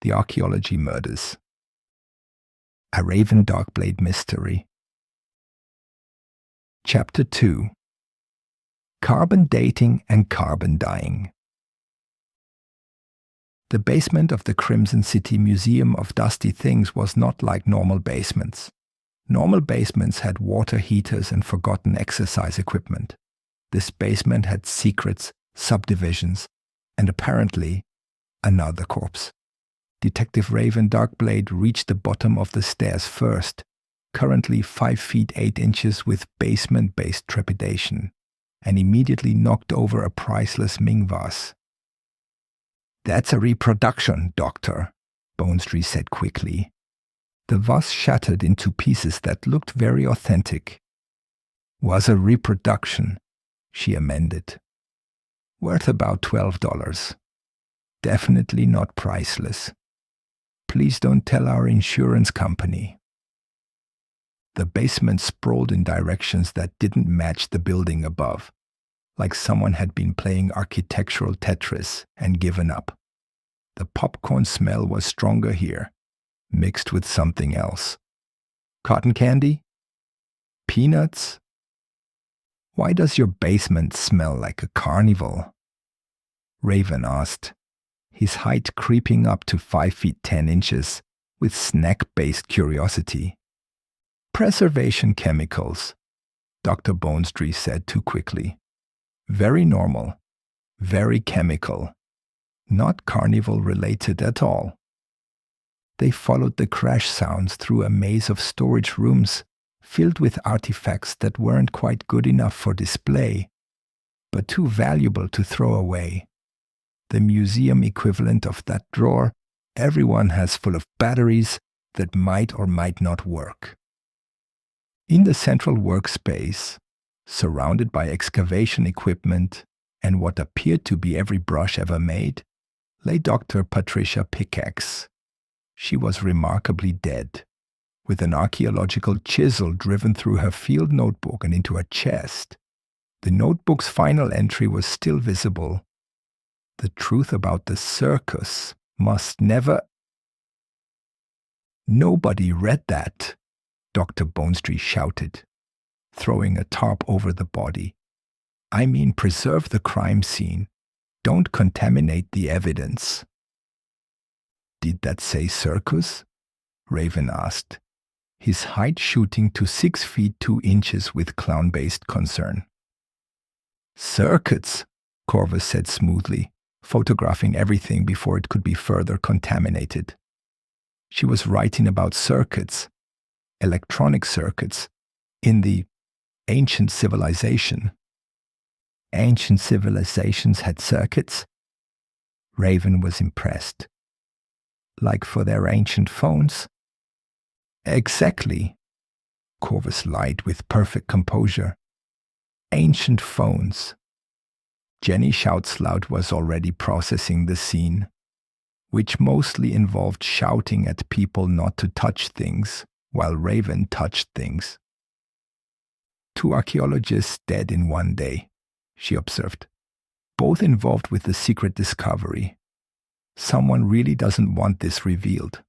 The Archaeology Murders. A Raven Darkblade Mystery. Chapter 2. Carbon Dating and Carbon Dyeing. The basement of the Crimson City Museum of Dusty Things was not like normal basements. Normal basements had water heaters and forgotten exercise equipment. This basement had secrets, subdivisions, and apparently another corpse. Detective Raven Darkblade reached the bottom of the stairs first, currently 5 feet 8 inches with basement-based trepidation, and immediately knocked over a priceless Ming vase. "That's a reproduction, Doctor," Bonestree said quickly. The vase shattered into pieces that looked very authentic. "Was a reproduction," she amended. "Worth about $12. Definitely not priceless. Please don't tell our insurance company." The basement sprawled in directions that didn't match the building above, like someone had been playing architectural Tetris and given up. The popcorn smell was stronger here, mixed with something else. Cotton candy? Peanuts? "Why does your basement smell like a carnival?" Raven asked, his height creeping up to 5 feet 10 inches with snack-based curiosity. "Preservation chemicals," Dr. Bonestree said too quickly. "Very normal, very chemical, not carnival-related at all." They followed the crash sounds through a maze of storage rooms filled with artifacts that weren't quite good enough for display, but too valuable to throw away. The museum equivalent of that drawer everyone has full of batteries that might or might not work. In the central workspace, surrounded by excavation equipment and what appeared to be every brush ever made, lay Dr. Patricia Pickaxe. She was remarkably dead, with an archaeological chisel driven through her field notebook and into her chest. The notebook's final entry was still visible. "The truth about the circus must never—" "Nobody read that," Dr. Bonestree shouted, throwing a tarp over the body. "I mean, preserve the crime scene. Don't contaminate the evidence." "Did that say circus?" Raven asked, his height shooting to 6 feet 2 inches with clown-based concern. "Circuits," Corvus said smoothly, photographing everything before it could be further contaminated. She was writing about circuits, electronic circuits, in the ancient civilization. Ancient civilizations had circuits? Raven was impressed. Like for their ancient phones? Exactly, Corvus lied with perfect composure. Ancient phones. Jenny Shoutslout was already processing the scene, which mostly involved shouting at people not to touch things, while Raven touched things. 2 archaeologists dead in one day, she observed, both involved with the secret discovery. Someone really doesn't want this revealed.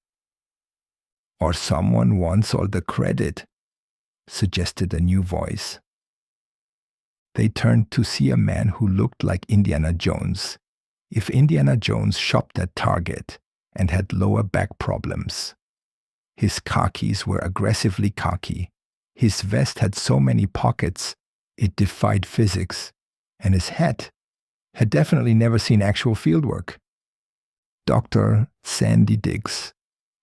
Or someone wants all the credit, suggested a new voice. They turned to see a man who looked like Indiana Jones, if Indiana Jones shopped at Target and had lower back problems. His khakis were aggressively khaki. His vest had so many pockets, it defied physics. And his hat had definitely never seen actual fieldwork. Dr. Sandy Diggs,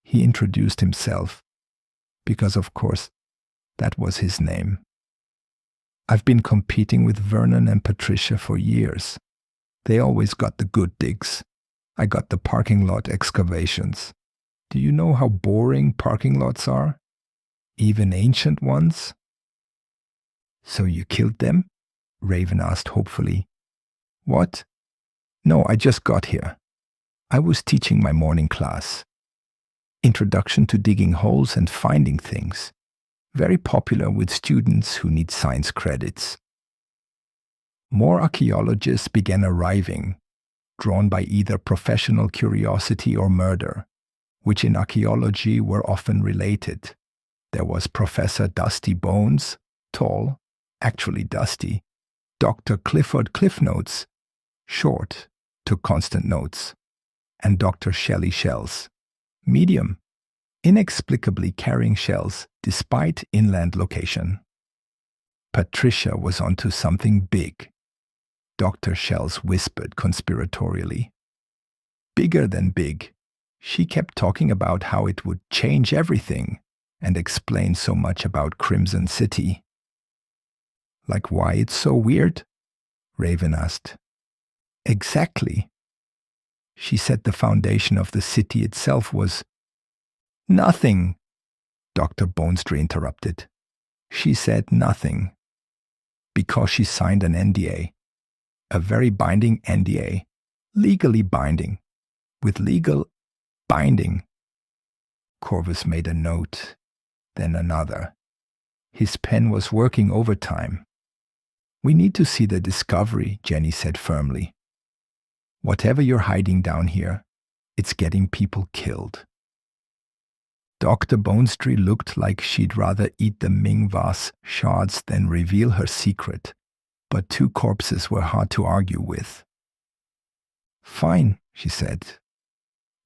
he introduced himself, because of course, that was his name. "I've been competing with Vernon and Patricia for years. They always got the good digs. I got the parking lot excavations. Do you know how boring parking lots are? Even ancient ones?" "So you killed them?" Raven asked hopefully. "What? No, I just got here. I was teaching my morning class. Introduction to digging holes and finding things. Very popular with students who need science credits." More archaeologists began arriving, drawn by either professional curiosity or murder. which in archaeology were often related. There was Professor Dusty Bones, tall, actually dusty, Dr. Clifford Cliffnotes, short, took constant notes, and Dr. Shelley Shells, medium, inexplicably carrying shells despite inland location. Patricia was onto something big, Dr. Shells whispered conspiratorially. Bigger than big. She kept talking about how it would change everything and explain so much about Crimson City. Like why it's so weird? Raven asked. Exactly. She said the foundation of the city itself was nothing, Dr. Bonestree interrupted. She said nothing. Because she signed an NDA. A very binding NDA. Legally binding. With legal binding. Corvus made a note, then another. His pen was working overtime. We need to see the discovery, Jenny said firmly. Whatever you're hiding down here, it's getting people killed. Dr. Bonestree looked like she'd rather eat the Ming vase shards than reveal her secret, but two corpses were hard to argue with. Fine, she said,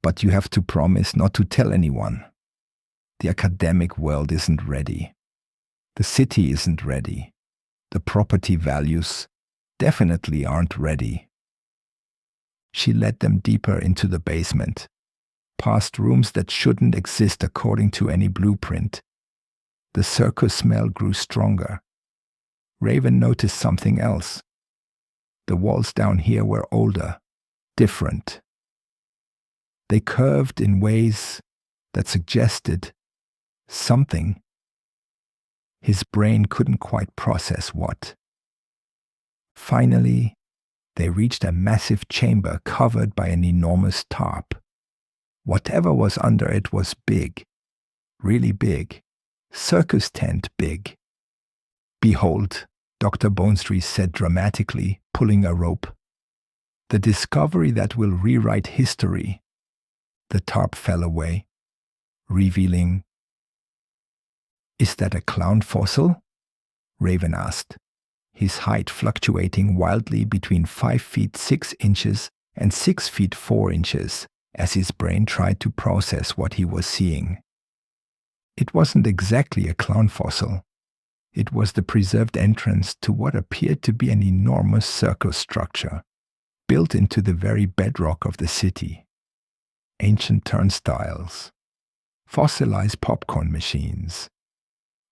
but you have to promise not to tell anyone. The academic world isn't ready. The city isn't ready. The property values definitely aren't ready. She led them deeper into the basement, past rooms that shouldn't exist according to any blueprint. The circus smell grew stronger. Raven noticed something else. The walls down here were older, different. They curved in ways that suggested something. His brain couldn't quite process what. Finally, they reached a massive chamber covered by an enormous tarp. Whatever was under it was big, really big, circus tent big. Behold, Dr. Bonestree said dramatically, pulling a rope. The discovery that will rewrite history. The tarp fell away, revealing. Is that a clown fossil? Raven asked, his height fluctuating wildly between 5 feet 6 inches and 6 feet 4 inches as his brain tried to process what he was seeing. It wasn't exactly a clown fossil. It was the preserved entrance to what appeared to be an enormous circus structure, built into the very bedrock of the city. Ancient turnstiles, fossilized popcorn machines,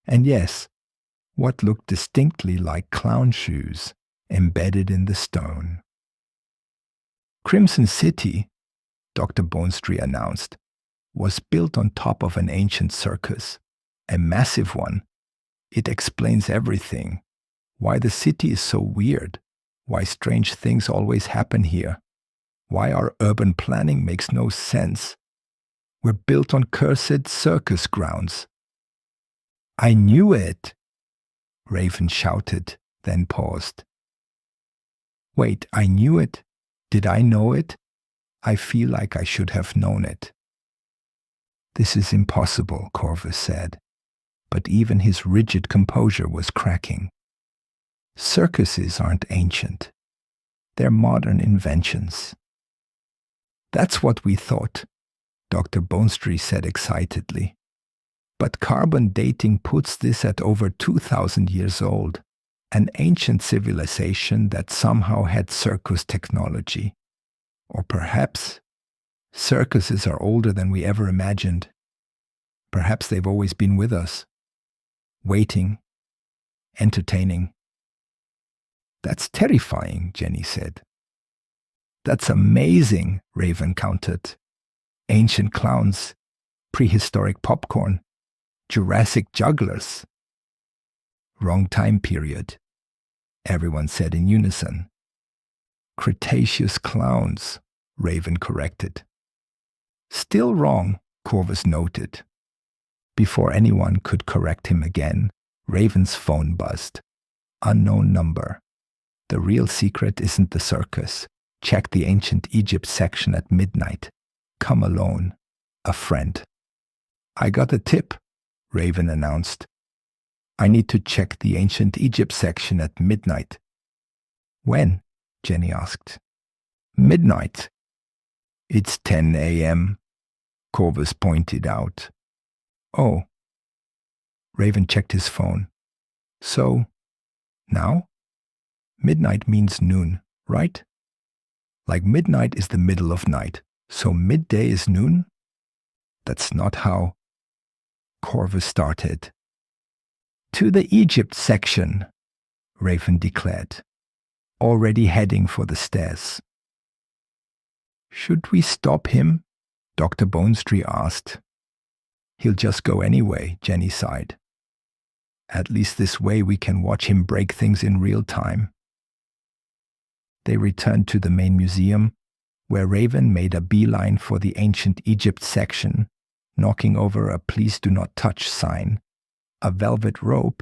and yes, what looked distinctly like clown shoes embedded in the stone. Crimson City, Dr. Bonestree announced, was built on top of an ancient circus, a massive one. It explains everything, why the city is so weird, why strange things always happen here, why our urban planning makes no sense. We're built on cursed circus grounds. I knew it, Raven shouted, then paused. Wait, I knew it? Did I know it? I feel like I should have known it. This is impossible, Corvus said, but even his rigid composure was cracking. Circuses aren't ancient. They're modern inventions. That's what we thought, Dr. Bonestree said excitedly. But carbon dating puts this at over 2,000 years old, an ancient civilization that somehow had circus technology. Or perhaps circuses are older than we ever imagined. Perhaps they've always been with us, waiting, entertaining. That's terrifying, Jenny said. That's amazing, Raven countered. Ancient clowns, prehistoric popcorn, Jurassic jugglers. Wrong time period, everyone said in unison. Cretaceous clowns, Raven corrected. Still wrong, Corvus noted. Before anyone could correct him again, Raven's phone buzzed. Unknown number. The real secret isn't the circus. Check the ancient Egypt section at midnight. Come alone. a friend. I got a tip, Raven announced. I need to check the ancient Egypt section at midnight. When? Jenny asked. Midnight. It's 10 a.m., Corvus pointed out. Oh. Raven checked his phone. So, now? Midnight means noon, right? Like midnight is the middle of night, so midday is noon? That's not how. Corvus started. To the Egypt section, Raven declared, already heading for the stairs. Should we stop him? Dr. Bonestree asked. He'll just go anyway, Jenny sighed. At least this way we can watch him break things in real time. They returned to the main museum, where Raven made a beeline for the ancient Egypt section, knocking over a "Please do not touch" sign, a velvet rope,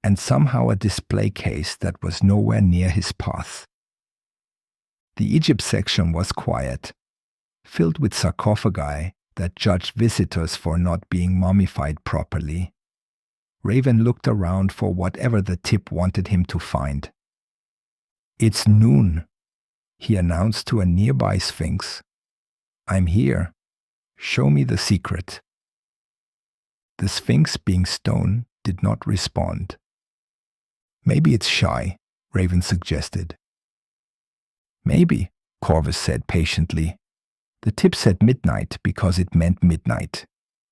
and somehow a display case that was nowhere near his path. The Egypt section was quiet, filled with sarcophagi that judged visitors for not being mummified properly. Raven looked around for whatever the tip wanted him to find. It's noon, he announced to a nearby sphinx. I'm here. Show me the secret. The sphinx, being stone, did not respond. Maybe it's shy, Raven suggested. Maybe, Corvus said patiently. The tip said midnight because it meant midnight,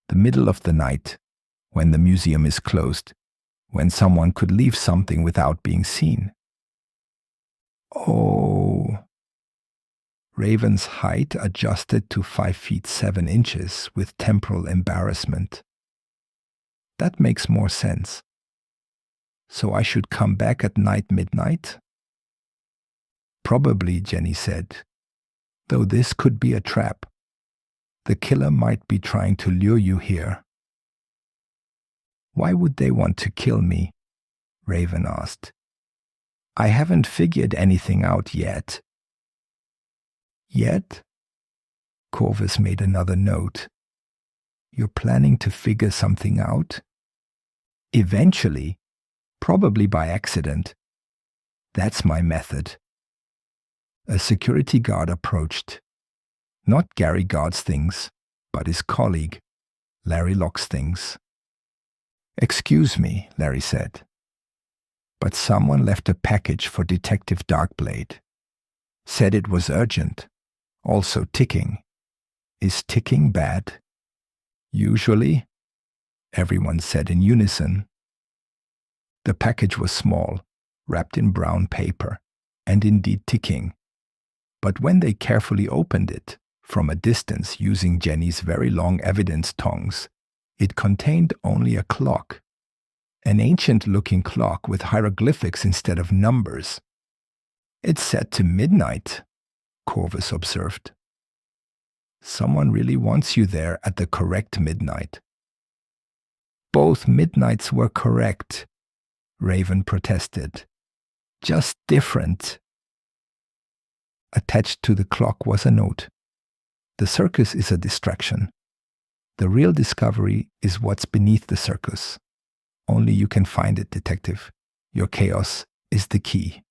the middle of the night, when the museum is closed, when someone could leave something without being seen. Oh. Raven's height adjusted to 5 feet 7 inches with temporal embarrassment. That makes more sense. So I should come back at midnight? Probably, Jenny said. Though this could be a trap. The killer might be trying to lure you here. Why would they want to kill me? Raven asked. I haven't figured anything out yet. Yet? Corvus made another note. You're planning to figure something out? Eventually, probably by accident. That's my method. A security guard approached. Not Gary Guard's things, but his colleague, Larry Locke's things. Excuse me, Larry said. But someone left a package for Detective Darkblade. Said it was urgent. Also ticking. Is ticking bad? Usually, everyone said in unison. The package was small, wrapped in brown paper, and indeed ticking. But when they carefully opened it, from a distance using Jenny's very long evidence tongs, it contained only a clock. An ancient-looking clock with hieroglyphics instead of numbers. It's set to midnight, Corvus observed. Someone really wants you there at the correct midnight. Both midnights were correct, Raven protested. Just different. Attached to the clock was a note. The circus is a distraction. The real discovery is what's beneath the circus. Only you can find it, Detective. Your chaos is the key.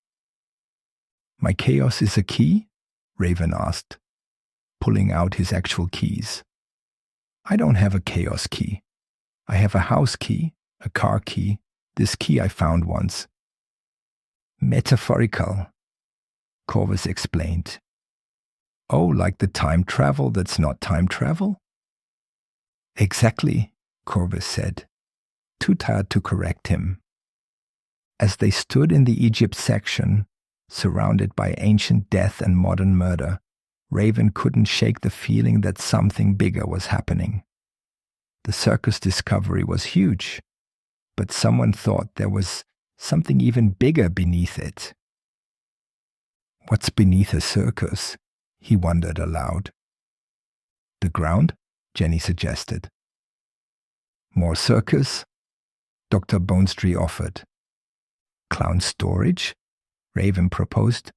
My chaos is a key? Raven asked, pulling out his actual keys. I don't have a chaos key. I have a house key, a car key, this key I found once. Metaphorical, Corvus explained. Oh, like the time travel that's not time travel? Exactly, Corvus said, too tired to correct him. As they stood in the Egypt section, surrounded by ancient death and modern murder, Raven couldn't shake the feeling that something bigger was happening. The circus discovery was huge, but someone thought there was something even bigger beneath it. What's beneath a circus? He wondered aloud. The ground? Jenny suggested. More circus? Dr. Bonestree offered. Clown storage? Raven proposed.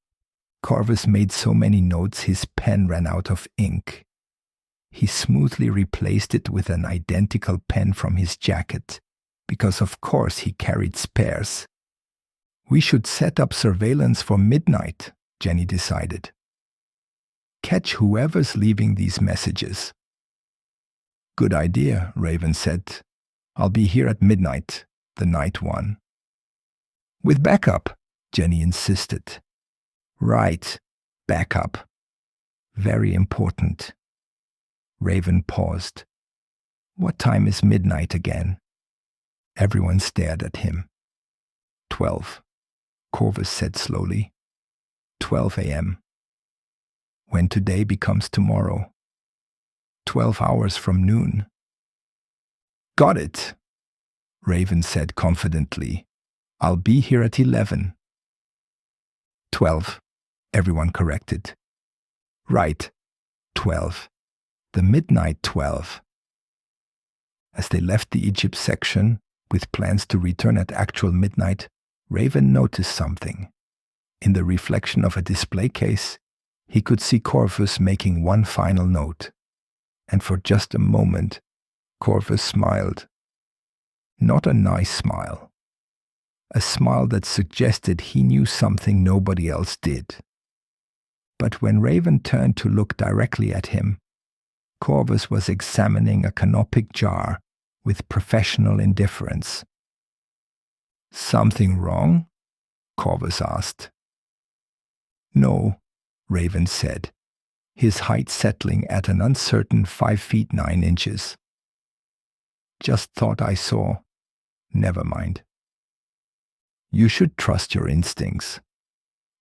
Corvus made so many notes his pen ran out of ink. He smoothly replaced it with an identical pen from his jacket, because of course he carried spares. We should set up surveillance for midnight, Jenny decided. Catch whoever's leaving these messages. Good idea, Raven said. I'll be here at midnight, the night one. With backup, Jenny insisted. Right, backup. Very important. Raven paused. What time is midnight again? Everyone stared at him. 12. Corvus said slowly. 12 a.m. When today becomes tomorrow. 12 hours from noon. Got it, Raven said confidently. I'll be here at 11. 12, everyone corrected. Right, 12. The midnight 12. As they left the Egypt section, with plans to return at actual midnight, Raven noticed something. In the reflection of a display case, he could see Corvus making one final note. And for just a moment, Corvus smiled. Not a nice smile. A smile that suggested he knew something nobody else did. But when Raven turned to look directly at him, Corvus was examining a canopic jar with professional indifference. Something wrong? Corvus asked. No, Raven said, his height settling at an uncertain 5 feet 9 inches. Just thought I saw. Never mind. You should trust your instincts,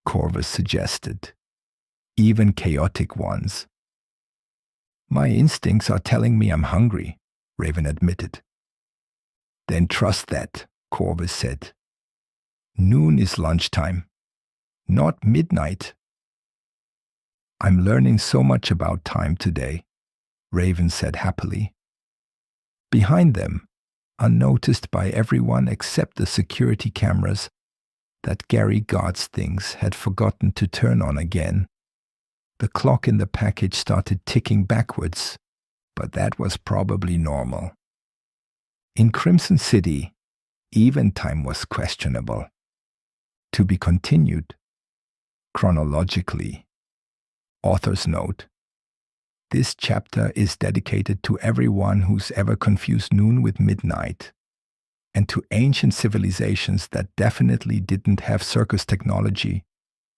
Corvus suggested, even chaotic ones. My instincts are telling me I'm hungry, Raven admitted. Then trust that, Corvus said. Noon is lunchtime, not midnight. I'm learning so much about time today, Raven said happily. Behind them, unnoticed by everyone except the security cameras, that Gary God's things had forgotten to turn on again. The clock in the package started ticking backwards, but that was probably normal. In Crimson City, event time was questionable. To be continued. Chronologically. Author's note. This chapter is dedicated to everyone who's ever confused noon with midnight, and to ancient civilizations that definitely didn't have circus technology,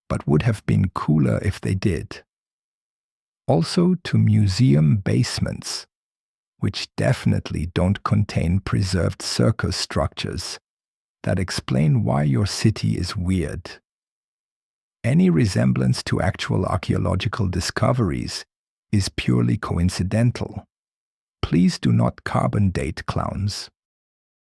but would have been cooler if they did. Also to museum basements, which definitely don't contain preserved circus structures that explain why your city is weird. Any resemblance to actual archaeological discoveries is purely coincidental. Please do not carbon date clowns.